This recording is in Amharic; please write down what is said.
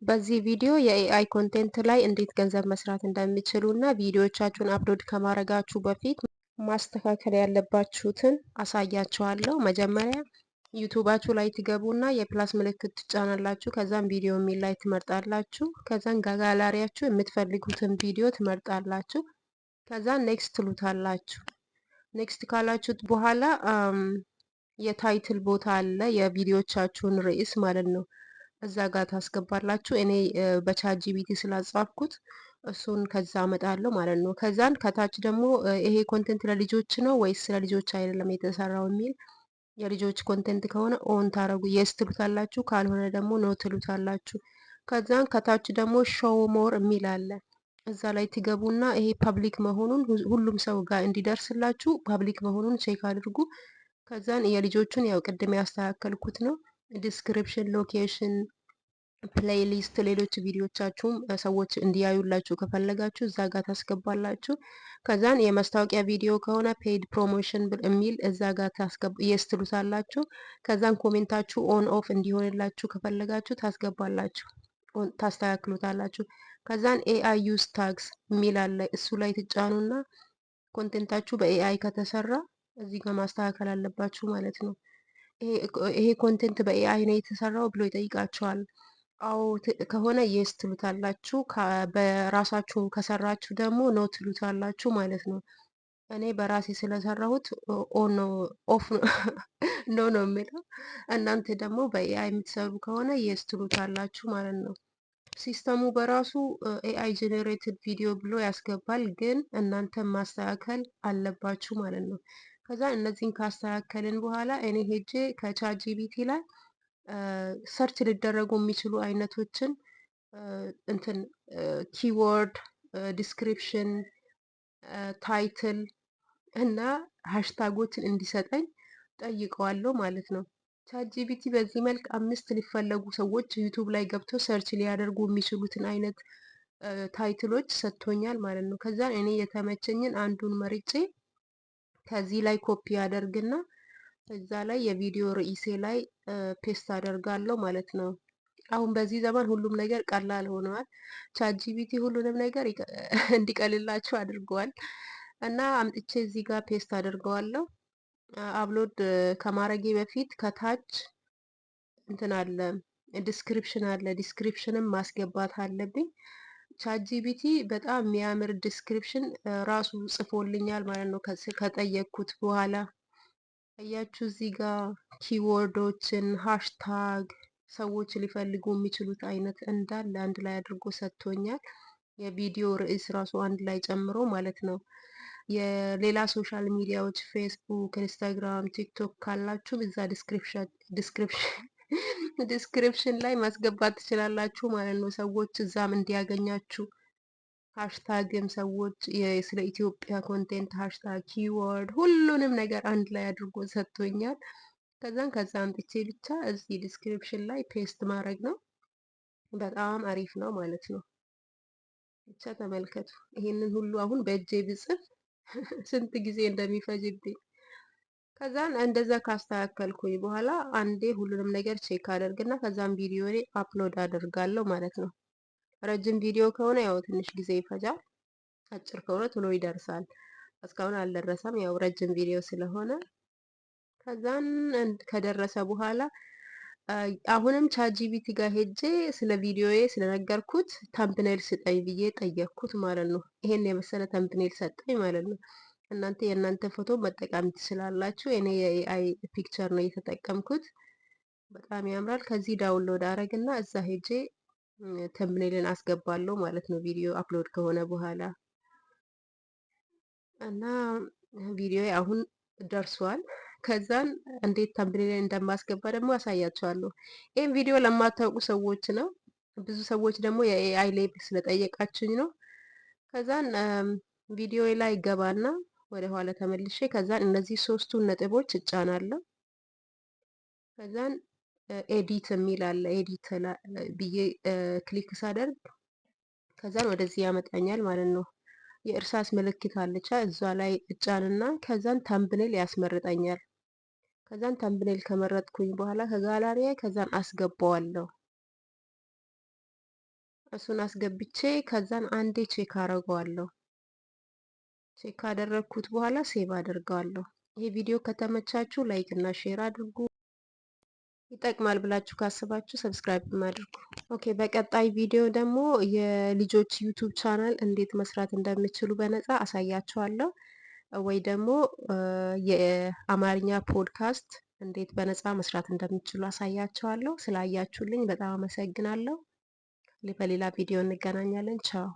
በዚህ ቪዲዮ የኤአይ ኮንቴንት ላይ እንዴት ገንዘብ መስራት እንደሚችሉ እና ቪዲዮዎቻችሁን አፕሎድ ከማድረጋችሁ በፊት ማስተካከል ያለባችሁትን አሳያችኋለሁ። መጀመሪያ ዩቱባችሁ ላይ ትገቡና የፕላስ ምልክት ትጫናላችሁ። ከዛም ቪዲዮ የሚል ላይ ትመርጣላችሁ። ከዛን ጋላሪያችሁ የምትፈልጉትን ቪዲዮ ትመርጣላችሁ። ከዛን ኔክስት ትሉታላችሁ። ኔክስት ካላችሁት በኋላ የታይትል ቦታ አለ፣ የቪዲዮቻችሁን ርዕስ ማለት ነው። እዛ ጋር ታስገባላችሁ። እኔ በቻት ጂቢቲ ስላጻፍኩት እሱን ከዛ አመጣለሁ ማለት ነው። ከዛን ከታች ደግሞ ይሄ ኮንቴንት ለልጆች ነው ወይስ ለልጆች አይደለም የተሰራው የሚል፣ የልጆች ኮንቴንት ከሆነ ኦን ታረጉ የስ ትሉታላችሁ፣ ካልሆነ ደግሞ ኖ ትሉታላችሁ። ከዛን ከታች ደግሞ ሾው ሞር የሚል አለ። እዛ ላይ ትገቡና ይሄ ፐብሊክ መሆኑን ሁሉም ሰው ጋር እንዲደርስላችሁ ፐብሊክ መሆኑን ቼክ አድርጉ። ከዛን የልጆቹን ያው ቅድም ያስተካከልኩት ነው። ዲስክሪፕሽን፣ ሎኬሽን፣ ፕሌይሊስት፣ ሌሎች ቪዲዮቻችሁም ሰዎች እንዲያዩላችሁ ከፈለጋችሁ እዛ ጋር ታስገባላችሁ። ከዛን የማስታወቂያ ቪዲዮ ከሆነ ፔድ ፕሮሞሽን የሚል እዛ ጋር የስ ትሉታላችሁ። ከዛን ኮሜንታችሁ ኦን ኦፍ እንዲሆንላችሁ ከፈለጋችሁ ታስገባላችሁ፣ ታስተካክሉታላችሁ። ከዛን ኤአይ ዩዝ ታግስ የሚል አለ፣ እሱ ላይ ትጫኑና ኮንቴንታችሁ በኤአይ ከተሰራ እዚህ ጋር ማስተካከል አለባችሁ ማለት ነው። ይሄ ኮንቴንት በኤአይ ነው የተሰራው ብሎ ይጠይቃችኋል። አዎ ከሆነ የስ ትሉታላችሁ፣ በራሳችሁ ከሰራችሁ ደግሞ ኖ ትሉታላችሁ ማለት ነው። እኔ በራሴ ስለሰራሁት ኦን ነው ኦፍ ኖ ነው የሚለው። እናንተ ደግሞ በኤአይ የምትሰሩ ከሆነ የስ ትሉታላችሁ ማለት ነው። ሲስተሙ በራሱ ኤአይ ጄኔሬትድ ቪዲዮ ብሎ ያስገባል፣ ግን እናንተ ማስተካከል አለባችሁ ማለት ነው። ከዛ እነዚህን ካስተካከልን በኋላ እኔ ሄጄ ከቻት ጂቢቲ ላይ ሰርች ሊደረጉ የሚችሉ አይነቶችን እንትን ኪወርድ፣ ዲስክሪፕሽን፣ ታይትል እና ሃሽታጎችን እንዲሰጠኝ ጠይቀዋለሁ ማለት ነው። ቻት ጂቢቲ በዚህ መልክ 5 ሊፈለጉ ሰዎች ዩቱብ ላይ ገብተው ሰርች ሊያደርጉ የሚችሉትን አይነት ታይትሎች ሰጥቶኛል ማለት ነው። ከዛ እኔ የተመቸኝን አንዱን መርጬ ከዚህ ላይ ኮፒ አደርግና እዛ ላይ የቪዲዮ ርዕሴ ላይ ፔስት አደርጋለሁ ማለት ነው። አሁን በዚህ ዘመን ሁሉም ነገር ቀላል ሆነዋል። ቻት ጂቢቲ ሁሉንም ነገር እንዲቀልላችሁ አድርገዋል። እና አምጥቼ እዚህ ጋር ፔስት አደርገዋለሁ። አፕሎድ ከማረጌ በፊት ከታች እንትን አለ፣ ዲስክሪፕሽን አለ። ዲስክሪፕሽንም ማስገባት አለብኝ። ቻት ጂቢቲ በጣም የሚያምር ዲስክሪፕሽን ራሱ ጽፎልኛል ማለት ነው ከጠየቅኩት በኋላ። አያችሁ እዚህ ጋር ኪወርዶችን፣ ሃሽታግ፣ ሰዎች ሊፈልጉ የሚችሉት አይነት እንዳለ አንድ ላይ አድርጎ ሰጥቶኛል። የቪዲዮ ርዕስ ራሱ አንድ ላይ ጨምሮ ማለት ነው። የሌላ ሶሻል ሚዲያዎች ፌስቡክ፣ ኢንስታግራም፣ ቲክቶክ ካላችሁ እዛ ዲስክሪፕሽን ላይ ማስገባት ትችላላችሁ ማለት ነው። ሰዎች እዛም እንዲያገኛችሁ ሃሽታግም ሰዎች ስለ ኢትዮጵያ ኮንቴንት ሃሽታግ፣ ኪወርድ፣ ሁሉንም ነገር አንድ ላይ አድርጎ ሰጥቶኛል። ከዛ አምጥቼ ብቻ እዚህ ዲስክሪፕሽን ላይ ፔስት ማድረግ ነው። በጣም አሪፍ ነው ማለት ነው። ብቻ ተመልከቱ። ይሄንን ሁሉ አሁን በእጄ ብጽፍ ስንት ጊዜ እንደሚፈጅብኝ። ከዛን እንደዛ ካስተካከልኩኝ በኋላ አንዴ ሁሉንም ነገር ቼክ አደርግና ከዛም ቪዲዮ ላይ አፕሎድ አደርጋለሁ ማለት ነው። ረጅም ቪዲዮ ከሆነ ያው ትንሽ ጊዜ ይፈጃል። አጭር ከሆነ ቶሎ ይደርሳል። እስካሁን አልደረሰም፣ ያው ረጅም ቪዲዮ ስለሆነ። ከዛን ከደረሰ በኋላ አሁንም ቻት ጂቢቲ ጋር ሄጄ ስለ ቪዲዮዬ ስለነገርኩት ተምብኔል ስጠኝ ብዬ ጠየቅኩት ማለት ነው። ይሄን የመሰለ ተምብኔል ሰጠኝ ማለት ነው። እናንተ የእናንተ ፎቶ መጠቀም ትችላላችሁ። እኔ የኤአይ ፒክቸር ነው የተጠቀምኩት። በጣም ያምራል። ከዚህ ዳውንሎድ አረግና እዛ ሄጄ ተምብኔልን አስገባለሁ ማለት ነው፣ ቪዲዮ አፕሎድ ከሆነ በኋላ። እና ቪዲዮ አሁን ደርሷል። ከዛን እንዴት ተምብኔልን እንደማስገባ ደግሞ አሳያችኋለሁ። ይህን ቪዲዮ ለማታውቁ ሰዎች ነው። ብዙ ሰዎች ደግሞ የኤአይ ሌብል ስለጠየቃችሁኝ ነው። ከዛን ቪዲዮ ላይ ገባና ወደ ኋላ ተመልሼ ከዛን እነዚህ ሶስቱን ነጥቦች እጫናለሁ። ከዛን ኤዲት የሚል አለ። ኤዲት ብዬ ክሊክ ሳደርግ ከዛን ወደዚህ ያመጣኛል ማለት ነው። የእርሳስ ምልክት አለቻ፣ እዛ ላይ እጫንና ከዛን ተምብኔል ያስመርጠኛል። ከዛን ተምብኔል ከመረጥኩኝ በኋላ ከጋላሪያ ከዛን አስገባዋለሁ። እሱን አስገብቼ ከዛን አንዴ ቼክ አደርገዋለሁ። ቼክ ካደረግኩት በኋላ ሴቭ አደርገዋለሁ። ይሄ ቪዲዮ ከተመቻችሁ ላይክ እና ሼር አድርጉ። ይጠቅማል ብላችሁ ካስባችሁ ሰብስክራይብ አድርጉ። ኦኬ፣ በቀጣይ ቪዲዮ ደግሞ የልጆች ዩቱብ ቻናል እንዴት መስራት እንደሚችሉ በነፃ አሳያችኋለሁ። ወይ ደግሞ የአማርኛ ፖድካስት እንዴት በነፃ መስራት እንደሚችሉ አሳያችኋለሁ። ስላያችሁልኝ በጣም አመሰግናለሁ። በሌላ ቪዲዮ እንገናኛለን። ቻው